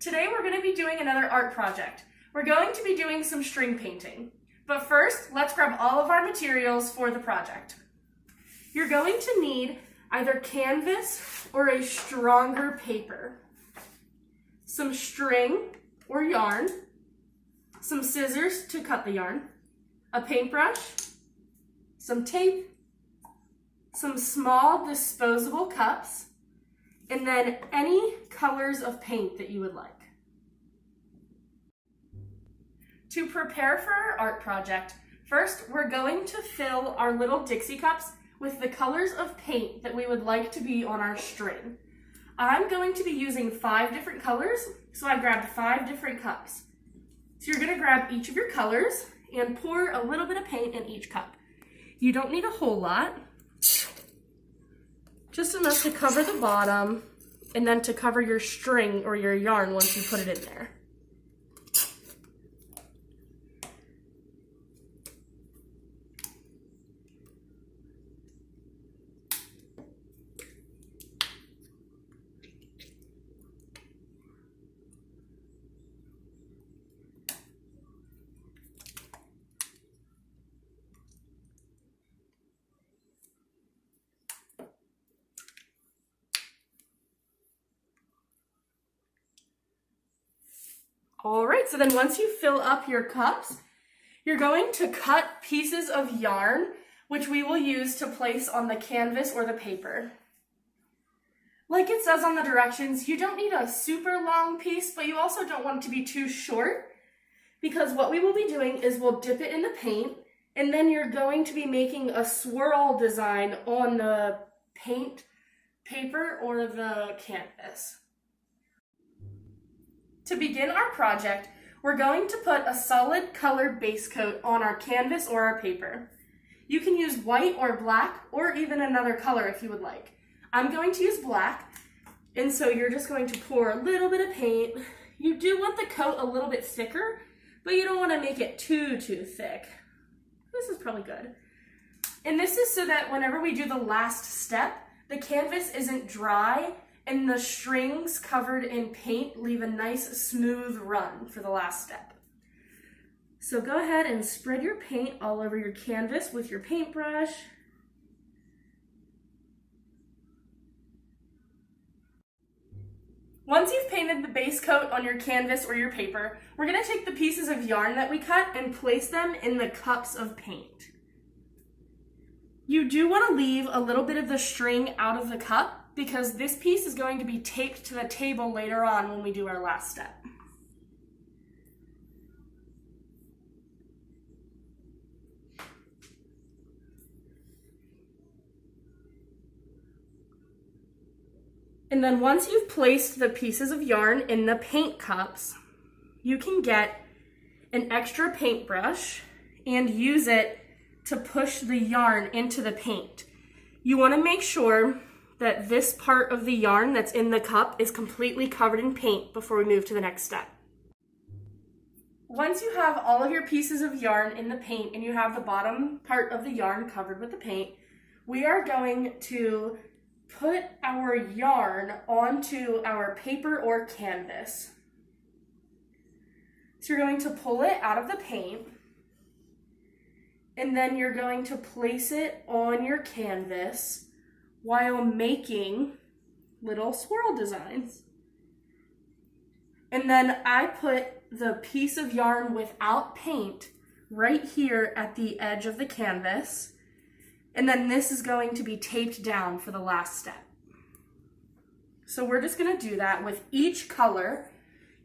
Today we're going to be doing another art project. We're going to be doing some string painting. But first, let's grab all of our materials for the project. You're going to need either canvas or a stronger paper, some string or yarn, some scissors to cut the yarn, a paintbrush, some tape, some small disposable cups, and then any colors of paint that you would like. To prepare for our art project, first we're going to fill our little Dixie cups with the colors of paint that we would like to be on our string. I'm going to be using 5 different colors, so I grabbed 5 different cups. So you're going to grab each of your colors and pour a little bit of paint in each cup. You don't need a whole lot, just enough to cover the bottom and then to cover your string or your yarn once you put it in there. All right, so then once you fill up your cups, you're going to cut pieces of yarn, which we will use to place on the canvas or the paper. Like it says on the directions, you don't need a super long piece, but you also don't want it to be too short, because what we will be doing is we'll dip it in the paint, and then you're going to be making a swirl design on the paint paper or the canvas. To begin our project, we're going to put a solid colored base coat on our canvas or our paper. You can use white or black or even another color if you would like. I'm going to use black, and so you're just going to pour a little bit of paint. You do want the coat a little bit thicker, but you don't want to make it too thick. This is probably good. And this is so that whenever we do the last step, the canvas isn't dry and the strings covered in paint leave a nice smooth run for the last step. So go ahead and spread your paint all over your canvas with your paintbrush. Once you've painted the base coat on your canvas or your paper, we're going to take the pieces of yarn that we cut and place them in the cups of paint. You do want to leave a little bit of the string out of the cup, because this piece is going to be taped to the table later on when we do our last step. And then once you've placed the pieces of yarn in the paint cups, you can get an extra paintbrush and use it to push the yarn into the paint. You want to make sure that this part of the yarn that's in the cup is completely covered in paint before we move to the next step. Once you have all of your pieces of yarn in the paint and you have the bottom part of the yarn covered with the paint, we are going to put our yarn onto our paper or canvas. So you're going to pull it out of the paint, and then you're going to place it on your canvas while making little swirl designs. And then I put the piece of yarn without paint right here at the edge of the canvas, and then this is going to be taped down for the last step. So we're just going to do that with each color.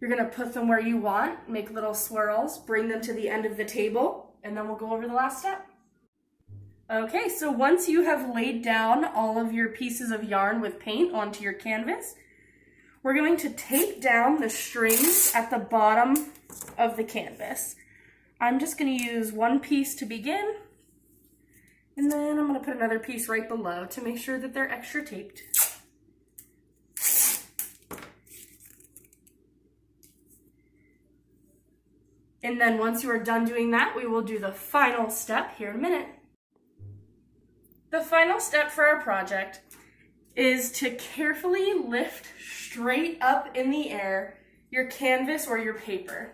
You're going to put them where you want, make little swirls, bring them to the end of the table, and then we'll go over the last step. Okay, so once you have laid down all of your pieces of yarn with paint onto your canvas, we're going to tape down the strings at the bottom of the canvas. I'm just going to use one piece to begin, and then I'm going to put another piece right below to make sure that they're extra taped. And then once you are done doing that, we will do the final step here in a minute. The final step for our project is to carefully lift straight up in the air your canvas or your paper.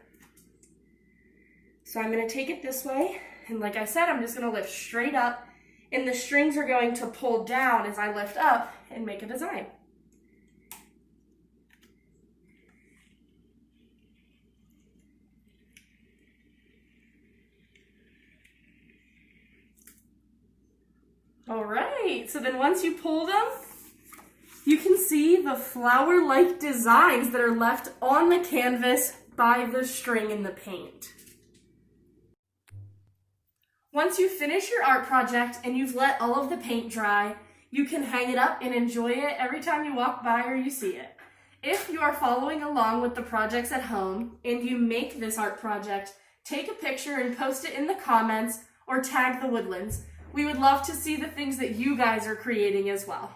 So I'm going to take it this way, and like I said, I'm just going to lift straight up, and the strings are going to pull down as I lift up and make a design. All right, so then once you pull them, you can see the flower-like designs that are left on the canvas by the string and the paint. Once you finish your art project and you've let all of the paint dry, you can hang it up and enjoy it every time you walk by or you see it. If you are following along with the projects at home and you make this art project, take a picture and post it in the comments or tag the Woodlands. We would love to see the things that you guys are creating as well.